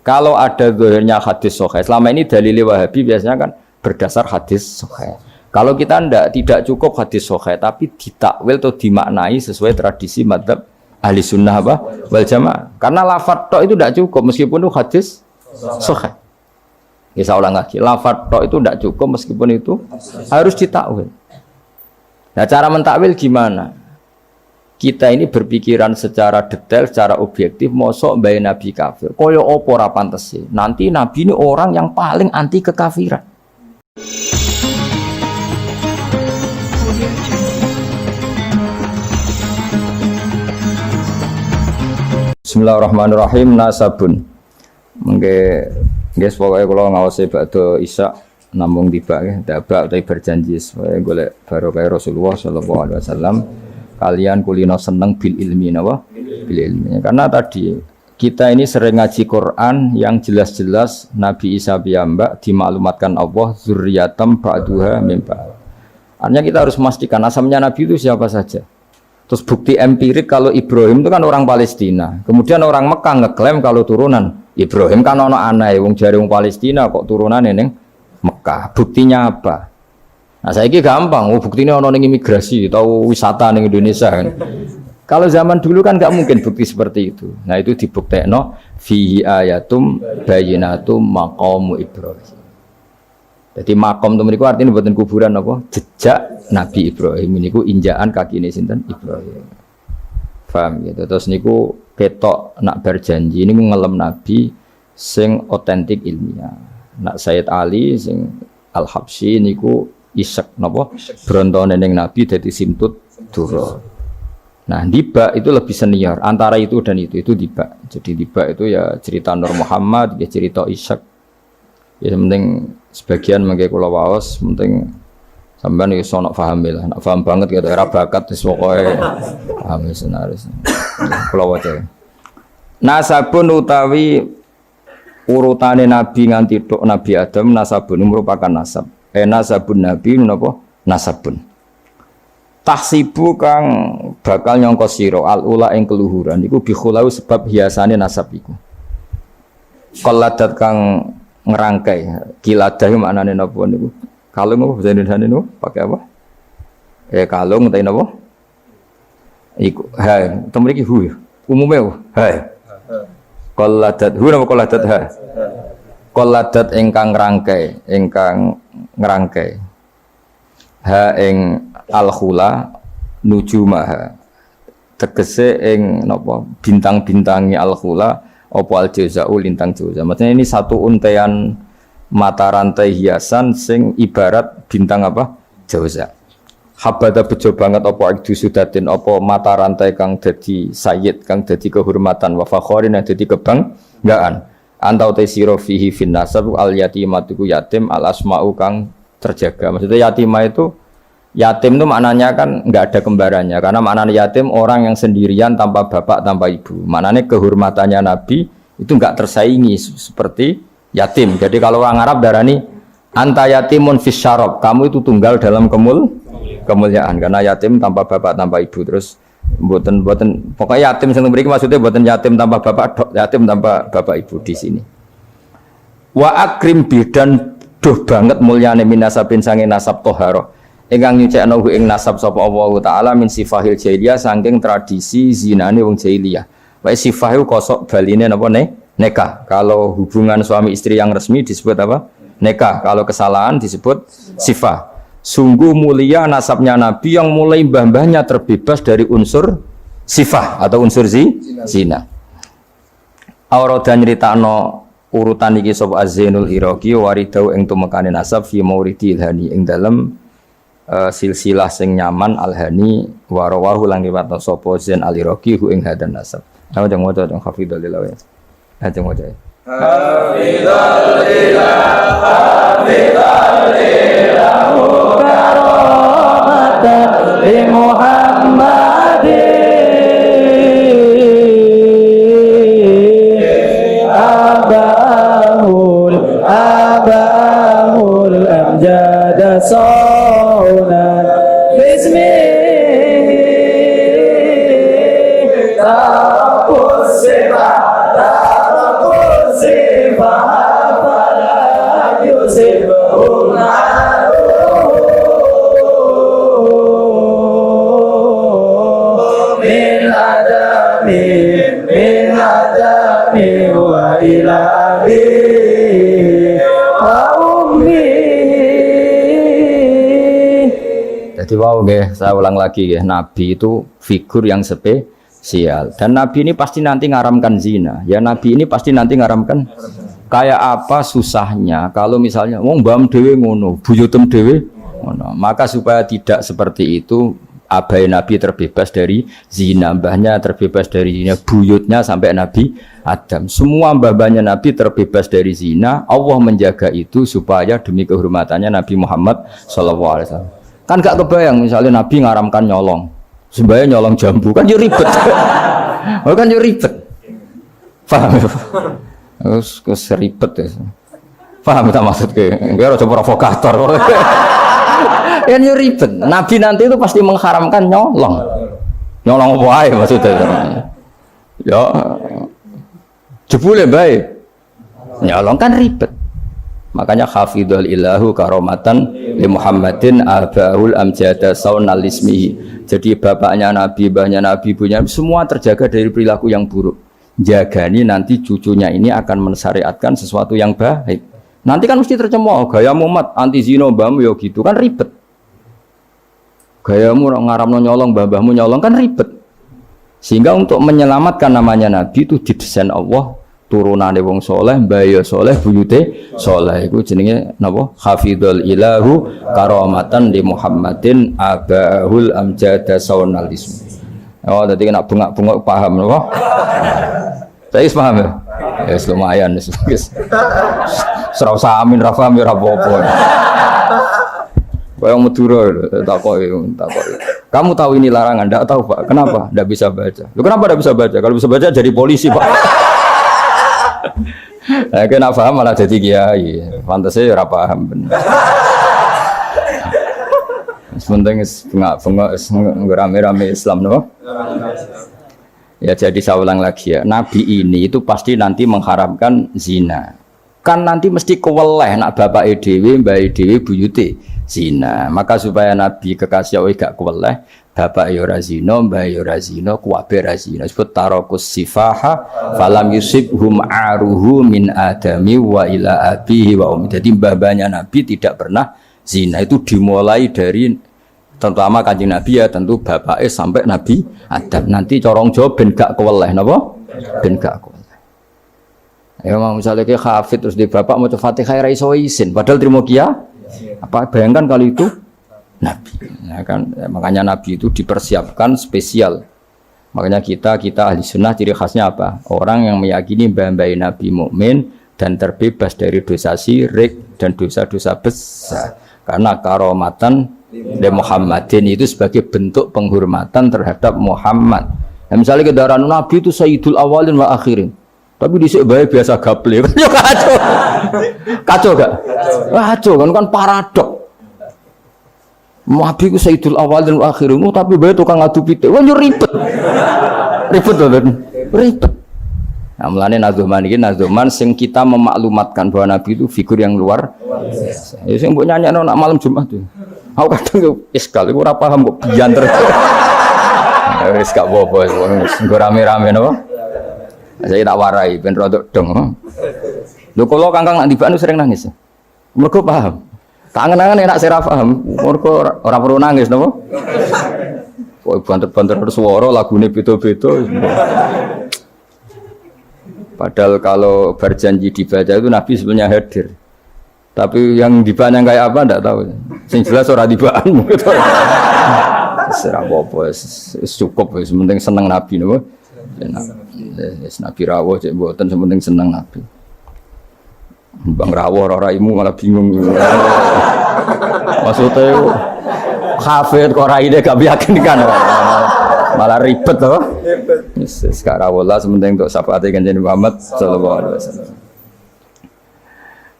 Kalau ada zahirnya hadis sahih, selama ini dalil Wahabi biasanya kan berdasar hadis sahih. Kalau kita tidak cukup hadis sahih, tapi ditakwil atau dimaknai sesuai tradisi madzhab ahli sunnah wal jamaah. Karena lafadz tok itu tidak cukup meskipun itu hadis sahih. Ya saya ulang lagi, lafadz tok itu tidak cukup meskipun itu harus ditakwil. Nah cara mentakwil gimana? Kita ini berpikiran secara detail, secara objektif, mosok mbaya Nabi kafir. Kaya apa ora pantes sih? Nanti Nabi ini orang yang paling anti kekafiran. Bismillahirrahmanirrahim. Nasabun. Mengke guys pokoknya kalau ngawasi bakdo Isya namung tiba ya, dabak tapi berjanji supaya golek barokah Rasulullah sallallahu alaihi wasallam. Kalian kulino seneng bil ilmi napa? Bil ilmi. Karena tadi kita ini sering ngaji Quran yang jelas-jelas Nabi Isa piyambak dimaklumatkan Allah zurriyatam ba'duha min ba'd. Artinya kita harus memastikan asalnya Nabi itu siapa saja. Terus bukti empirik kalau Ibrahim itu kan orang Palestina. Kemudian orang Mekah ngeklaim kalau turunan Ibrahim kan ono aneh wong jare wong Palestina kok turunane ning Mekah. Buktinya apa? Nah saiki gampang, buktinya ono ning imigrasi atau wisata ning Indonesia kan. Kalau zaman dulu kan nggak mungkin bukti seperti itu. Nah itu dibuktekno fihi ayatum bayyinatum maqamu Ibrahim. Jadi makom itu mriku artinya buatan kuburan apa? Jejak Nabi Ibrahim niku injaan kakine sinten Ibrahim. Paham gitu. Terus niku ketok nak berjanji niku ngelem Nabi sing otentik ilmiah. Nak Sayyid Ali sing Al-Habsyi niku Ishak napa brontone ning Nabi dadi simtut dura. Nah, Diba itu lebih senior antara itu dan itu Diba. Jadi Diba itu ya cerita Nur Muhammad, ya cerita Ishak. Ya penting sebagian mengke kula waos, penting sampean iso nak paham lah, nak paham banget gitu era bakat wis pokoke paham senaris. Kula waca. Nasabun utawi urutane Nabi nganti tok Nabi Adam nasabun merupakan nasab. Nasabun Nabi napa nasabun. Tahsibu kang bakal nyangka sira al-ula ing keluhuran iku bikhulau sebab hiasane nasab iku. Qalladat kang ngerangkai kiladah maknane napa niku? Kalung apa bahasa Indonesia niku pakai apa? Kalung utawa napa? Iku ha, temriki hu. Umume ha. Qalladat hu napa qalladat ha? Qalladat ingkang ngerangkai ha ing al-khula nujumaha tegese ing napa bintang-bintangi al-khula apa al-jazau lintang jaza. Maksudnya ini satu untaian mata rantai hiasan sing ibarat bintang apa? Jaza. Habada bejo banget apa ikdu sudatin apa mata rantai kang dadi sayyid kang dadi kehormatan wa fakhorin dadi kebanggaan. Antau tesiro fihi fin nasab al yatimatu yatim al asma'u kang terjaga. Maksudnya yatimah itu yatim itu maknanya kan enggak ada kembarannya karena maknanya yatim orang yang sendirian tanpa bapak tanpa ibu. Maknanya kehormatannya Nabi itu enggak tersaingi seperti yatim. Jadi kalau orang Arab darani anta yatimun fis syarab, kamu itu tunggal dalam kemuliaan karena yatim tanpa bapak tanpa ibu. Terus Mboten pokoknya yatim sing mriki maksudnya mboten yatim tanpa bapak, yatim tanpa bapak ibu di sini. Wa akrim bidan doh banget mulyane minasabin sange nasab toharo. Ingkang nyucikno ing nasab sapa Allah taala min sifahil jahiliyah saking tradisi zinane wong jahiliyah. Wae sifah iku kosok baline napa nikah. Kalau hubungan suami istri yang resmi disebut apa? Nikah. Kalau kesalahan disebut sifah. Sungguh mulia nasabnya Nabi yang mulai mbah-mbahnya terbebas dari unsur sifah atau unsur zina. Aurada nyritakno urutan iki sapa Az-Zainul Iraqi waridau ing tumekane nasab fi mauridi ilhani ing dalem silsilah sing nyaman alhani wa rawahu lan riwayatno sapa Zain al-Iraqi hu ing hadan nasab. Ayo jeng waca jeng hafidhul lillahi. Ajeng waca. Hafidhul lillahi li Muhammadin abahul amjad saunan bismi tarapus ila abi wa ummi. Jadi wow nggih, saya ulang lagi nggih, nabi itu figur yang spesial dan nabi ini pasti nanti ngaramkan zina. Ya nabi ini pasti nanti ngaramkan. Kayak apa susahnya kalau misalnya wong mbam dhewe ngono, buyutem dhewe ngono. Maka supaya tidak seperti itu, abai Nabi terbebas dari zina, mbahnya terbebas dari zina, buyutnya sampai Nabi Adam. Semua mbah-mbahnya Nabi terbebas dari zina. Allah menjaga itu supaya demi kehormatannya Nabi Muhammad SAW. Kan gak kebayang misalnya Nabi ngaramkan nyolong, sembahyang nyolong jambu, kan yo ribet. Kan yo ribet. Paham? Terus ribet ya. Paham tak maksudnya? Enggak harus provokator. Ya ribet. Nabi nanti itu pasti mengharamkan nyolong. Nyolong apa ae maksudnya? Ya jebule bae. Nyolong kan ribet. Makanya hafidhul ilahu karomatan li Muhammadin abaul amjada saunal ismihi. Jadi bapaknya Nabi, mbahnya Nabi, ibunya semua terjaga dari perilaku yang buruk. Jagani nanti cucunya ini akan mensyariatkan sesuatu yang baik. Nanti kan mesti tercemooh gaya Muhammad anti zina mbahmu ya gitu kan ribet. Gayamu ngaramno nyolong mbah-mbahmu nyolong kan ribet. Sehingga untuk menyelamatkan namanya Nabi itu didesain Allah turunane wong soleh, mbaya soleh, buyute soleh. Iku jenenge napa? Hafidhul ilahu karamatan li Muhammadin abahul amjada saunal ismi. Oh, tadi nak bengak-bengok paham loh. Saya paham ya? Ya lumayan, serau samin, rafam, ya rapopo. Bayang Madura, takoi. Kamu tahu ini larangan? Tidak tahu Pak. Kenapa? Tidak bisa baca. Lu kenapa tidak bisa baca? Kalau bisa baca jadi polisi Pak. Nah, kena paham malah jadi kiai. Pantasnya ya paham benar. Sementing bengak rame-rame Islam no? Ya jadi saya ulang lagi ya, Nabi ini itu pasti nanti mengharamkan zina. Kan nanti mesti keweleh nak bapak dhewe, mbak dhewe buyute zina. Maka supaya Nabi kekasih Allah gak keweleh, bapak ya ora zina, mbak ya ora zina, kuwabe ora zina. Sebut tarakus sifaha falam yusibhum aruhu min adami wa ila abihi wa ummi. Jadi mbah-mbahnya Nabi tidak pernah zina. Itu dimulai dari terutama Kanjeng Nabi ya tentu bapaknya sampai Nabi Adam. Nanti corong jawab ben gak keweleh napa? Ben gak keweleh. Ya mau misalnya ke hafid terus di bapak mau Fatihah ra iso isin padahal trimo kia. Apa bayangkan kalau itu Nabi. Ya kan makanya Nabi itu dipersiapkan spesial. Makanya kita ahli sunnah ciri khasnya apa? Orang yang meyakini mbah-mbah Nabi mukmin dan terbebas dari dosa syirik dan dosa-dosa besar. Karena karomatan dan Muhammadin itu sebagai bentuk penghormatan terhadap Muhammad. Nah, misalnya kendaraan Nabi itu Sayyidul Awalin wa Akhirin, tapi disik bae biasa gaple, kan kacau. Kacau gak? Kacau kan paradok. Nabi itu Sayyidul Awalin wa Akhirin, tapi bae tukang adu pitik. Wah ribet. Ribet to, ribet. Nah, mulane nazuman iki nazuman sing kita memaklumatkan bahwa Nabi itu figur yang luar biasa. Ya sing mbok nyanyakno nak malam Jumat itu. Aku kadang iskal, aku ora paham kok bianter. Wis gak apa-apa, nggo rame-rame napa? Saya tak warai ben rodok dong. Lho kula Kangkang nak tibane sering nangis. Mergo paham. Tangan-tangan enak saya paham. Mergo ora perlu nangis napa? Kok banter-banter suara lagune beda-beda. Padahal kalau berjanji dibaca itu Nabi sebenarnya hadir. Tapi yang dibahas kayak apa enggak tahu. Sing jelas ora dibahas. Serah apa cukup wis penting seneng Nabi niku. Wis Nabi rawuh cek mboten penting seneng Nabi. Bang rawuh ora raimu malah bingung. Maksudnya kafir kok raine gak meyakinkan. Malah ribet loh. Wis sekarang wala penting untuk syafaat Kanjeng Muhammad sallallahu alaihi wasallam.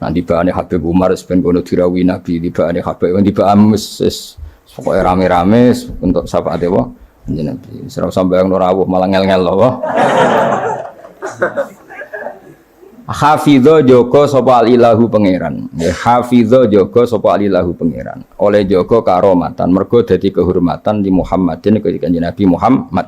Nanti bahane Habib Umar ben kono dirawi Nabi, dibahane Habib, dibaham wis pokoke rame-rame untuk syafaate wa Kanjeng Nabi. Ora sampeyan rawuh malah ngel-ngel lho. Hafidho jaga sapa ilahu pangeran. Ya hafidho jaga sapa ilahu pangeran. Oleh jaga karomatan mergo dadi kehormatan di Muhammadin ke Kanjeng Nabi Muhammad.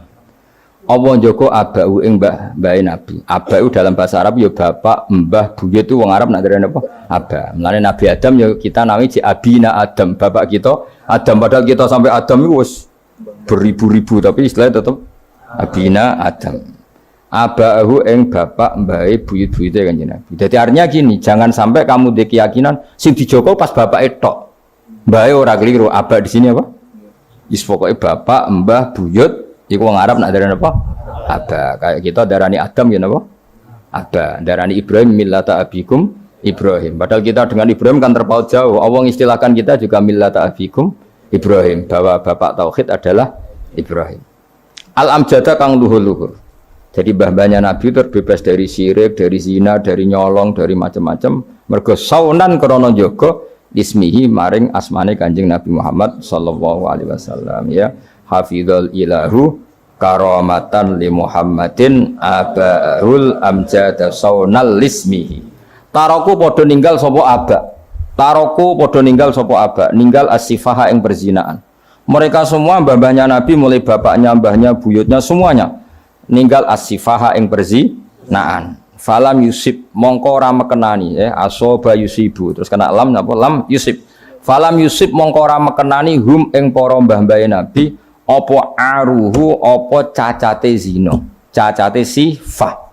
Allah njogo abau ing mbah Nabi. Abau dalam bahasa Arab ya bapak, mbah, buyut itu wong Arab nak derene apa? Aba. Mulane Nabi Adam ya kita namanya ji abina Adam, bapak kita Adam, padahal kita sampai Adam itu wis beribu-ribu tapi istilahnya tetap abina Adam. Abau ing bapak, mbahe, buyut-buyute Kanjeng Nabi. Jadi artinya gini, jangan sampai kamu de keyakinan sing dijogo pas bapak tok. Mbahe ora keliru, aba di sini apa? Wis pokoke bapak, mbah, buyut iku wong Arab nak darani apa? Aba. Kayak kita darani Adam ya napa? Aba. Darani Ibrahim millata abikum Ibrahim. Padahal kita dengan Ibrahim kan terpaut jauh. Allah istilahkan kita juga millata abikum Ibrahim, bahwa bapak tauhid adalah Ibrahim. Al-amjada kang luhur-luhur. Jadi mbah-mbahnya Nabi terbebas dari syirik, dari zina, dari nyolong, dari macam-macam. Mergo saunan krana njaga ismihi maring asmane Kanjeng Nabi Muhammad sallallahu alaihi wasallam ya. Hafizul ilahu karamatan li Muhammadin abahul amjada saunal lismihi. Taroku podo ninggal sopo aba. Taroku podo ninggal sopo aba. Ninggal asifaha yang berzinaan. Mereka semua mbah-mbahnya Nabi mulai bapaknya, mbahnya, buyutnya semuanya ninggal asifaha yang berzinaan. Falam yusib mongko ora mekenani asoba yusibu terus kena lam napa lam yusib. Falam yusib mongko ora mekenani hum ing para mbah-mbahe Nabi apa aruhu apa cacate zina cacate sifah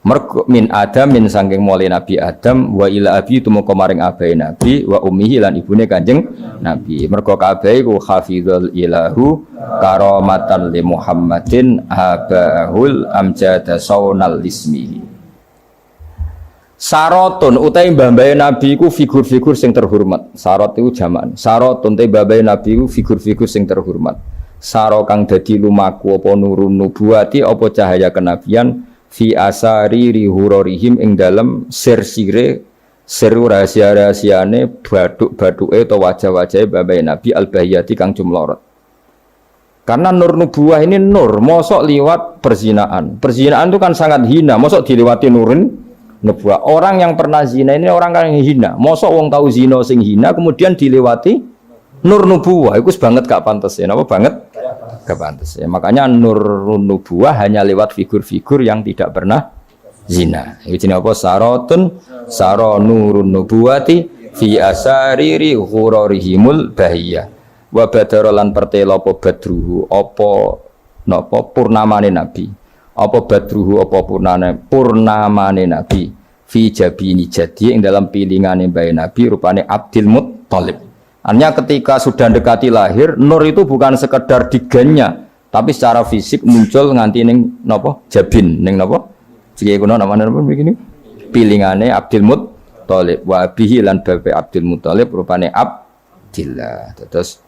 mergo min Adam min saking mulai Nabi Adam wa ila abi tumeka maring abahe Nabi wa ummihi lan ibune Kanjeng Nabi mergo kabeh iku hafizul ilahu karamatan li Muhammadin abahul amjada saunal ismihi. Sarotun utai mbah-mbahe Nabi ku figur-figur sing terhormat. Sarot itu jaman. Sarotun utai mbah-mbahe Nabi ku figur-figur sing terhormat. Saro kang dadi lumaku apa nurun nubuwati apa cahaya kenabian fi asari rihurorihim ing dalem sir-sire seru rahasia-rahasiane baduk-baduke atau wajah-wajahe mbah-mbahe Nabi al-bahiyati kang jumlorot. Karena nur nubuwah ini nur, mosok liwat perzinaan. Perzinaan itu kan sangat hina, mosok dilewati nurin nubuah. Orang yang pernah zina ini orang yang hina. Mosok wong tahu zina sing hina kemudian dilewati nur nubuah. Itu banget gak pantas ya. Napa banget? Gak pantas ya. Makanya nur nubuah hanya lewat figur-figur yang tidak pernah zina. Itu jenis apa? Sarotun saro nurun nubuwati fi asariri ghurarihimul bahiyah. Wa badarolan pertela apa badruhu apa napa purnamane Nabi. Apa badruhu apa purnamane Nabi fi jabini jadi yang dalam pilingane bayi Nabi rupane Abdul Muttalib. Artinya ketika sudah dekati lahir nur itu bukan sekedar digannya tapi secara fisik muncul nganti ning napa jabin ning napa jike kuno namanya napa begini pilingane Abdul Muttalib wa bihi lan babe Abdul Muttalib rupane Abdillah. Terus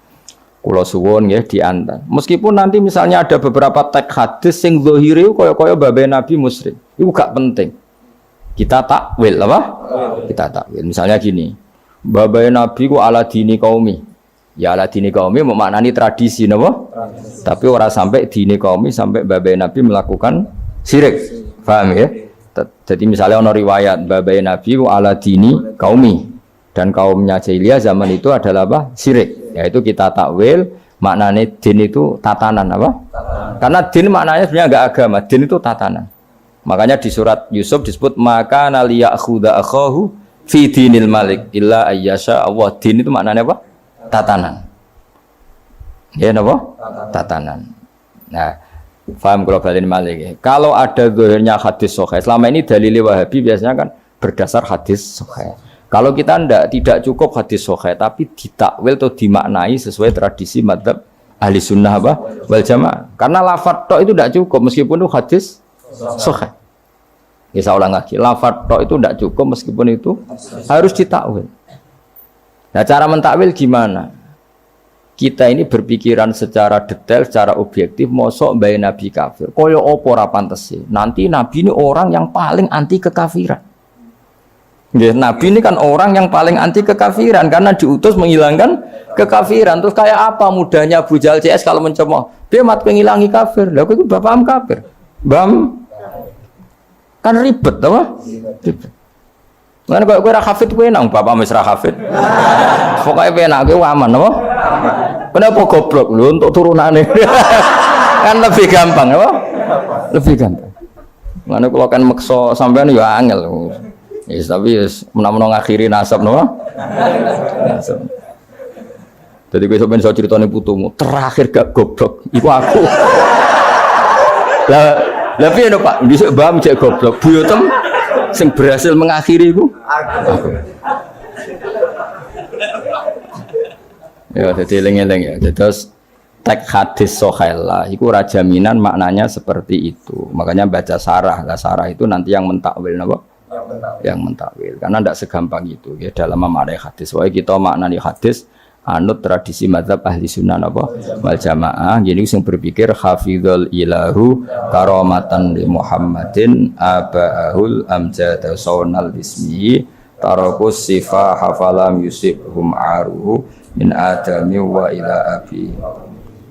kula suwun nggih diantar. Meskipun nanti misalnya ada beberapa teks hadis sing zahire kaya-kaya babe Nabi musyrik. Itu gak penting. Kita takwil apa? Kita takwil. Misalnya gini. Babe Nabi ku ala dini qaumi. Ya ala dini qaumi maknani tradisi napa? Tapi ora sampai dini qaumi sampai babe Nabi melakukan syirik. Paham ya? Jadi misalnya ana riwayat babe Nabi ku ala dini qaumi. Dan kaumnya jahiliyah zaman itu adalah apa? Syirik. Yaitu kita takwil maknanya din itu tatanan apa? Tatanan. Karena din maknanya sebenarnya enggak agama, din itu tatanan. Makanya di surat Yusuf disebut maka naliyakhudha akhahu fi dinil malik illa ayyasha Allah. Din itu maknanya apa? Tatanan. Ya napa? Tatanan. Nah, paham kalau balen malik ya. Kalau ada zahirnya hadis sahih, selama ini dalil Wahabi biasanya kan berdasar hadis sahih. Kalau kita tidak cukup hadis sahih tapi ditakwil atau dimaknai sesuai tradisi madzhab ahli sunnah apa? Wal jamaah. Karena lafadz tok itu tidak cukup meskipun itu hadis sahih. Ya saya ulang lagi, lafadz tok itu tidak cukup meskipun itu harus ditakwil. Nah, cara mentakwil gimana? Kita ini berpikiran secara detail, secara objektif, mosok bae nabi kafir. Kaya apa ora pantes. Nanti nabi ini orang yang paling anti kekafiran. Nabi ini kan orang yang paling anti kekafiran karena diutus menghilangkan kekafiran. Terus kayak apa mudahnya Abu Jahal CS kalau mencemooh? Dia mat penghilangi kafir. Lah itu bapakam kafir. Bam kan ribet apa? Ribet. Mana kok kowe ra hafid kowe nang bapak wis ra hafid. Pokoke penak kowe aman apa? Kenapa goblok lho untuk turunane. Kan lebih gampang apa? Lebih gampang. Mana kalau kan makso sampean ya angel. Yes, tapi menawa ngakhiri nasab napa? Nasab. Jadi gue sampeyan iso critane putumu, terakhir gak goblok iku aku. Lah piye no Pak? Dhisik mbah cek goblok, buyotem sing berhasil mengakhiri iku aku. Ya dadi eling-eling ya. Terus teks hadis sahih lah iku ora jaminan maknanya seperti itu. Makanya baca sarah. Lah sarah itu nanti yang mentakwil napa? Yang mentakwil. Karena ndak segampang itu ya dalam memaknai hadis. Wae kita maknani hadis anut tradisi mazhab ahli sunnah apa wal jamaah. Jadi sing berpikir hafizul ilahu karamatan li Muhammadin abaahul amjad saunal bismi tarakus sifa hafalam yusibhum aruhu min adami wa ila abi.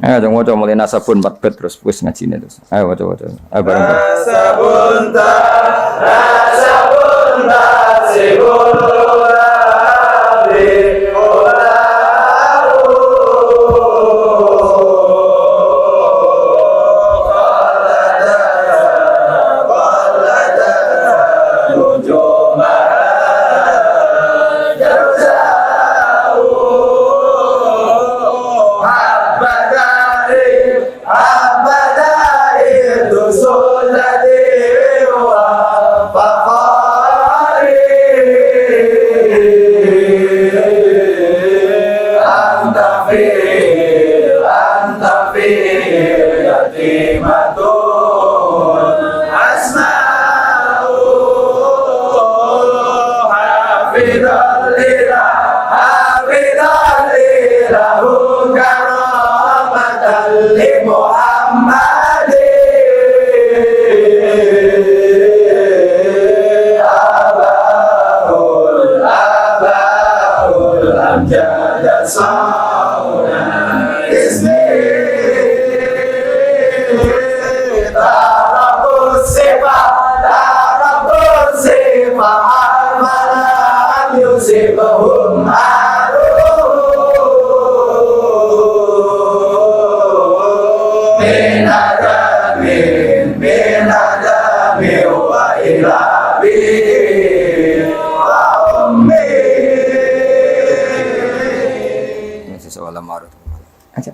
Ayo dong waca mulai nasabun matbet terus wis ngajine terus. Ayo waca. Ayo bareng. Nasabun sibul aja.